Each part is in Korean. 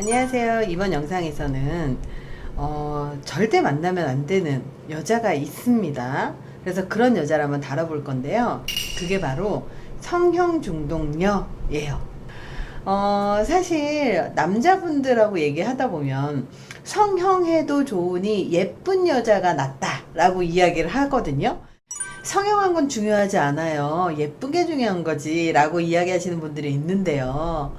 안녕하세요. 이번 영상에서는 절대 만나면 안 되는 여자가 있습니다. 그래서 그런 여자를 한번 다뤄볼 건데요. 그게 바로 성형 중독녀예요. 사실 남자분들하고 얘기하다 보면 성형해도 좋으니 예쁜 여자가 낫다라고 이야기를 하거든요. 성형한 건 중요하지 않아요. 예쁜 게 중요한 거지 라고 이야기하시는 분들이 있는데요.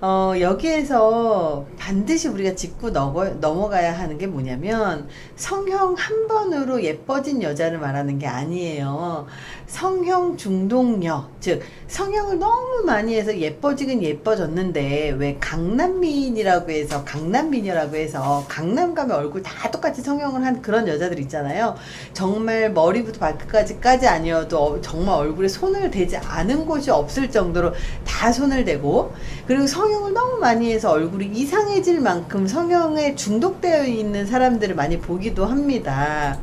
여기에서 반드시 우리가 짚고 넘어가야 하는 게 뭐냐면 성형 한 번으로 예뻐진 여자를 말하는 게 아니에요. 성형 중독녀, 즉 성형을 너무 많이 해서 예뻐지긴 예뻐졌는데 왜 강남미인이라고 해서 강남미녀라고 해서 강남 가면 얼굴 다 똑같이 성형을 한 그런 여자들 있잖아요. 정말 머리부터 발끝까지 아니어도 정말 얼굴에 손을 대지 않은 곳이 없을 정도로 다 손을 대고, 그리고 성형을 너무 많이 해서 얼굴이 이상해질 만큼 성형에 중독되어 있는 사람들을 많이 보기도 합니다.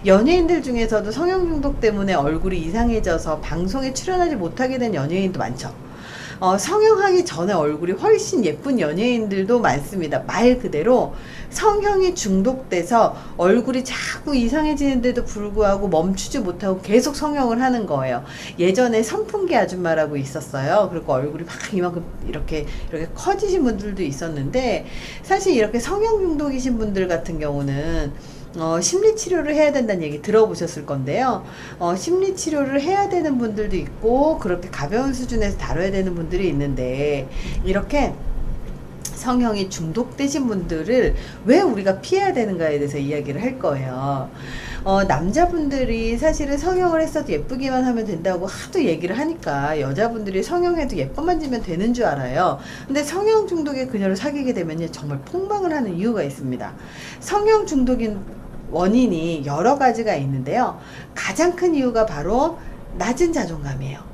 연예인들 중에서도 성형 중독 때문에 얼굴이 이상해져서 방송에 출연하지 못하게 된 연예인도 많죠. 성형하기 전에 얼굴이 훨씬 예쁜 연예인들도 많습니다. 말 그대로 성형이 중독돼서 얼굴이 자꾸 이상해지는데도 불구하고 멈추지 못하고 계속 성형을 하는 거예요. 예전에 선풍기 아줌마라고 있었어요. 그리고 얼굴이 막 이만큼 이렇게 커지신 분들도 있었는데, 사실 이렇게 성형 중독이신 분들 같은 경우는 심리치료를 해야 된다는 얘기 들어보셨을 건데요. 심리치료를 해야 되는 분들도 있고 그렇게 가벼운 수준에서 다뤄야 되는 분들이 있는데, 이렇게 성형이 중독되신 분들을 왜 우리가 피해야 되는가에 대해서 이야기를 할 거예요. 남자분들이 사실은 성형을 했어도 예쁘기만 하면 된다고 하도 얘기를 하니까 여자분들이 성형해도 예뻐만 지면 되는 줄 알아요. 근데 성형 중독의 그녀를 사귀게 되면 정말 폭망을 하는 이유가 있습니다. 성형 중독인 원인이 여러 가지가 있는데요. 가장 큰 이유가 바로 낮은 자존감이에요.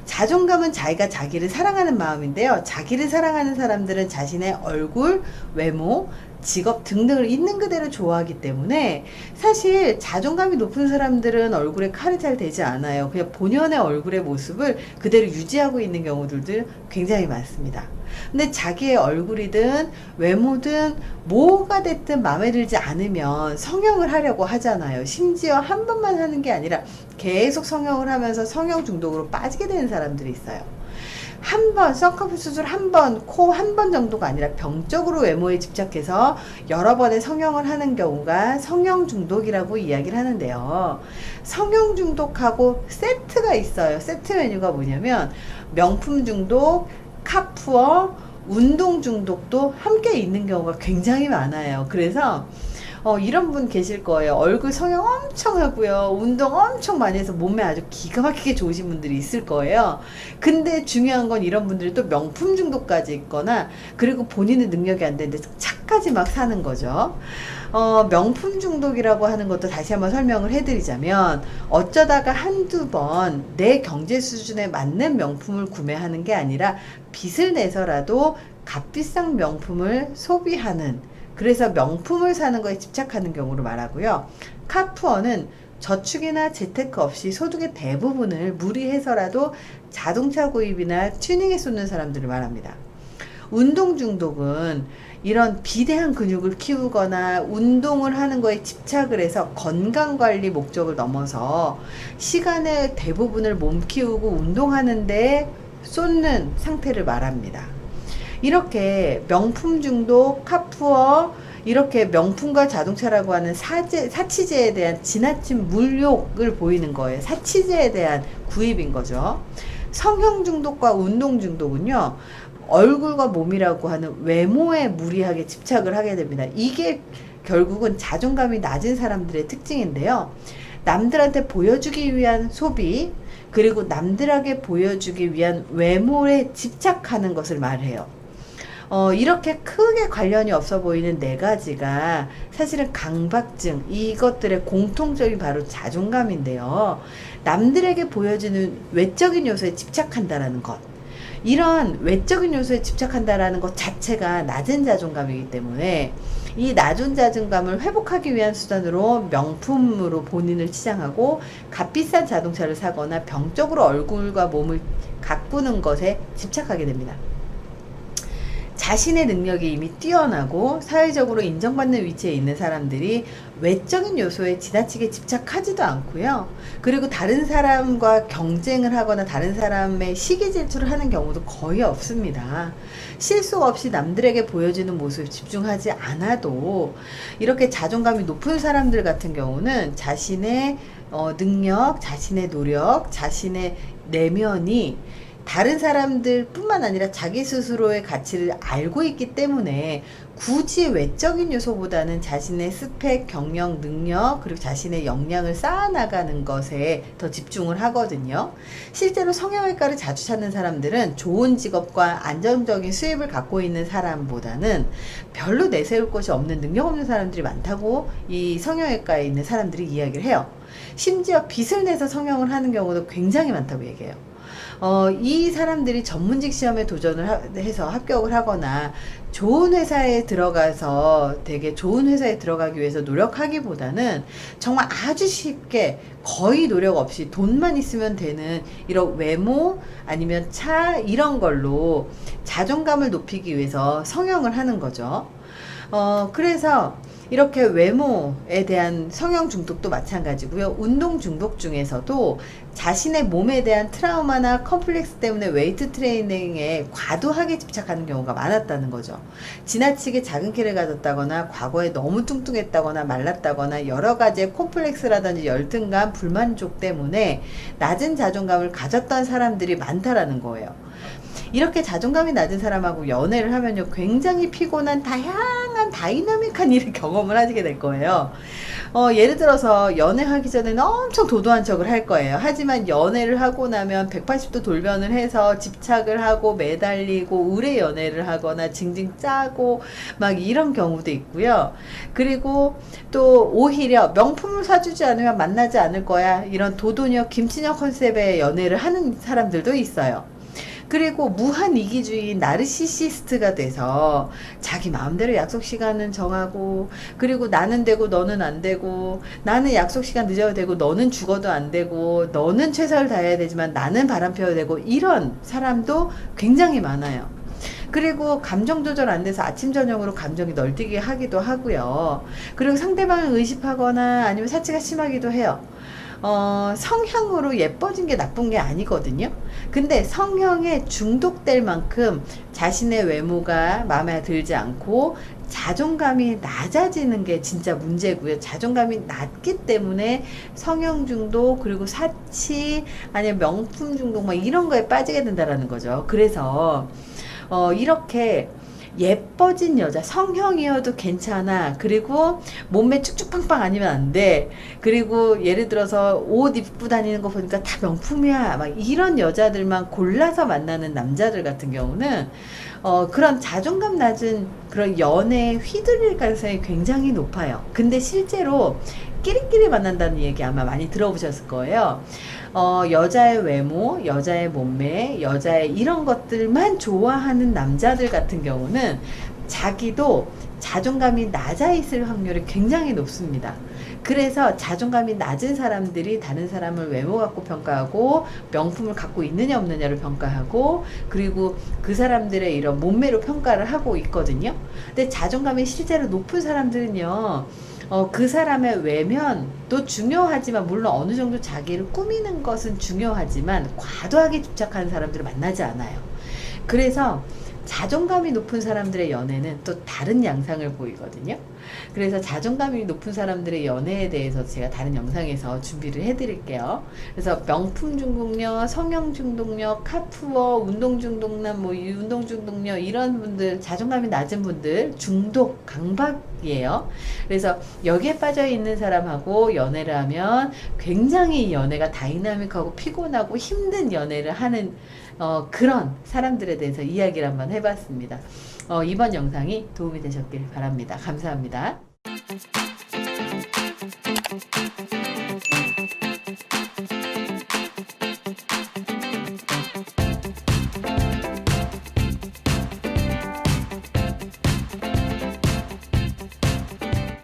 자존감은 자기가 자기를 사랑하는 마음인데요. 자기를 사랑하는 사람들은 자신의 얼굴, 외모, 직업 등등을 있는 그대로 좋아하기 때문에 사실 자존감이 높은 사람들은 얼굴에 칼이 잘 되지 않아요. 그냥 본연의 얼굴의 모습을 그대로 유지하고 있는 경우들도 굉장히 많습니다. 근데 자기의 얼굴이든 외모든 뭐가 됐든 마음에 들지 않으면 성형을 하려고 하잖아요. 심지어 한 번만 하는 게 아니라 계속 성형을 하면서 성형 중독으로 빠지게 되는 사람들이 있어요. 한 번, 쌍꺼풀 수술 한 번, 코 한 번 정도가 아니라 병적으로 외모에 집착해서 여러 번의 성형을 하는 경우가 성형 중독이라고 이야기를 하는데요. 성형 중독하고 세트가 있어요. 세트 메뉴가 뭐냐면 명품 중독, 카푸어, 운동 중독도 함께 있는 경우가 굉장히 많아요. 그래서 이런 분 계실 거예요. 얼굴 성형 엄청 하고요. 운동 엄청 많이 해서 몸매 아주 기가 막히게 좋으신 분들이 있을 거예요. 근데 중요한 건 이런 분들이 또 명품 중독까지 있거나, 그리고 본인의 능력이 안 되는데 차까지 막 사는 거죠. 명품 중독이라고 하는 것도 다시 한번 설명을 해드리자면, 어쩌다가 한두 번 내 경제 수준에 맞는 명품을 구매하는 게 아니라 빚을 내서라도 값비싼 명품을 소비하는, 그래서 명품을 사는 거에 집착하는 경우를 말하고요. 카푸어는 저축이나 재테크 없이 소득의 대부분을 무리해서라도 자동차 구입이나 튜닝에 쏟는 사람들을 말합니다. 운동 중독은 이런 비대한 근육을 키우거나 운동을 하는 거에 집착을 해서 건강관리 목적을 넘어서 시간의 대부분을 몸 키우고 운동하는 데 쏟는 상태를 말합니다. 이렇게 명품 중독, 카푸어, 이렇게 명품과 자동차라고 하는 사치제에 대한 지나친 물욕을 보이는 거예요. 사치제에 대한 구입인 거죠. 성형 중독과 운동 중독은요, 얼굴과 몸이라고 하는 외모에 무리하게 집착을 하게 됩니다. 이게 결국은 자존감이 낮은 사람들의 특징인데요. 남들한테 보여주기 위한 소비, 그리고 남들에게 보여주기 위한 외모에 집착하는 것을 말해요. 이렇게 크게 관련이 없어 보이는 네 가지가 사실은 강박증, 이것들의 공통점이 바로 자존감인데요. 남들에게 보여주는 외적인 요소에 집착한다라는 것, 이런 외적인 요소에 집착한다라는 것 자체가 낮은 자존감이기 때문에 이 낮은 자존감을 회복하기 위한 수단으로 명품으로 본인을 치장하고 값비싼 자동차를 사거나 병적으로 얼굴과 몸을 가꾸는 것에 집착하게 됩니다. 자신의 능력이 이미 뛰어나고 사회적으로 인정받는 위치에 있는 사람들이 외적인 요소에 지나치게 집착하지도 않고요. 그리고 다른 사람과 경쟁을 하거나 다른 사람의 시기 질투를 하는 경우도 거의 없습니다. 실속 없이 남들에게 보여지는 모습에 집중하지 않아도 이렇게 자존감이 높은 사람들 같은 경우는 자신의 능력, 자신의 노력, 자신의 내면이 다른 사람들 뿐만 아니라 자기 스스로의 가치를 알고 있기 때문에 굳이 외적인 요소보다는 자신의 스펙, 경력, 능력, 그리고 자신의 역량을 쌓아나가는 것에 더 집중을 하거든요. 실제로 성형외과를 자주 찾는 사람들은 좋은 직업과 안정적인 수입을 갖고 있는 사람보다는 별로 내세울 것이 없는 능력 없는 사람들이 많다고 이 성형외과에 있는 사람들이 이야기를 해요. 심지어 빚을 내서 성형을 하는 경우도 굉장히 많다고 얘기해요. 이 사람들이 전문직 시험에 도전을 해서 합격을 하거나 좋은 회사에 들어가서 되게 좋은 회사에 들어가기 위해서 노력하기보다는 정말 아주 쉽게 거의 노력 없이 돈만 있으면 되는 이런 외모 아니면 차 이런 걸로 자존감을 높이기 위해서 성형을 하는 거죠. 그래서 이렇게 외모에 대한 성형 중독도 마찬가지고요. 운동 중독 중에서도 자신의 몸에 대한 트라우마나 컴플렉스 때문에 웨이트 트레이닝에 과도하게 집착하는 경우가 많았다는 거죠. 지나치게 작은 키를 가졌다거나 과거에 너무 뚱뚱했다거나 말랐다거나 여러 가지의 콤플렉스라든지 열등감, 불만족 때문에 낮은 자존감을 가졌던 사람들이 많다라는 거예요. 이렇게 자존감이 낮은 사람하고 연애를 하면요, 굉장히 피곤한 다양한 다이나믹한 일을 경험을 하게 될 거예요. 예를 들어서 연애하기 전에는 엄청 도도한 척을 할 거예요. 하지만 연애를 하고 나면 180도 돌변을 해서 집착을 하고 매달리고 의뢰 연애를 하거나 징징 짜고 막 이런 경우도 있고요. 그리고 또 오히려 명품을 사주지 않으면 만나지 않을 거야, 이런 도도녀 김치녀 컨셉의 연애를 하는 사람들도 있어요. 그리고 무한 이기주의 나르시시스트가 돼서 자기 마음대로 약속 시간은 정하고, 그리고 나는 되고 너는 안 되고, 나는 약속 시간 늦어도 되고 너는 죽어도 안 되고, 너는 최선을 다해야 되지만 나는 바람 피워야 되고, 이런 사람도 굉장히 많아요. 그리고 감정 조절 안 돼서 아침 저녁으로 감정이 널뛰게 하기도 하고요. 그리고 상대방을 의식하거나 아니면 사치가 심하기도 해요. 성형으로 예뻐진 게 나쁜 게 아니거든요. 근데 성형에 중독될 만큼 자신의 외모가 마음에 들지 않고 자존감이 낮아지는 게 진짜 문제고요. 자존감이 낮기 때문에 성형 중독, 그리고 사치, 아니면 명품 중독 막 이런 거에 빠지게 된다라는 거죠. 그래서 이렇게 예뻐진 여자, 성형이어도 괜찮아. 그리고 몸매 쭉쭉빵빵 아니면 안 돼. 그리고 예를 들어서 옷 입고 다니는 거 보니까 다 명품이야, 막 이런 여자들만 골라서 만나는 남자들 같은 경우는 그런 자존감 낮은 그런 연애에 휘둘릴 가능성이 굉장히 높아요. 근데 실제로 끼리끼리 만난다는 얘기 아마 많이 들어보셨을 거예요. 여자의 외모, 여자의 몸매, 여자의 이런 것들만 좋아하는 남자들 같은 경우는 자기도 자존감이 낮아 있을 확률이 굉장히 높습니다. 그래서 자존감이 낮은 사람들이 다른 사람을 외모 갖고 평가하고, 명품을 갖고 있느냐 없느냐를 평가하고, 그리고 그 사람들의 이런 몸매로 평가를 하고 있거든요. 근데 자존감이 실제로 높은 사람들은요, 그 사람의 외면도 중요하지만, 물론 어느 정도 자기를 꾸미는 것은 중요하지만 과도하게 집착하는 사람들을 만나지 않아요. 그래서 자존감이 높은 사람들의 연애는 또 다른 양상을 보이거든요. 그래서 자존감이 높은 사람들의 연애에 대해서 제가 다른 영상에서 준비를 해드릴게요. 그래서 명품 중독녀, 성형 중독녀, 카푸어, 운동 중독남, 뭐 운동 중독녀, 이런 분들, 자존감이 낮은 분들 중독 강박이에요. 그래서 여기에 빠져 있는 사람하고 연애를 하면 굉장히 연애가 다이나믹하고 피곤하고 힘든 연애를 하는 그런 사람들에 대해서 이야기를 한번 해봤습니다. 이번 영상이 도움이 되셨길 바랍니다. 감사합니다.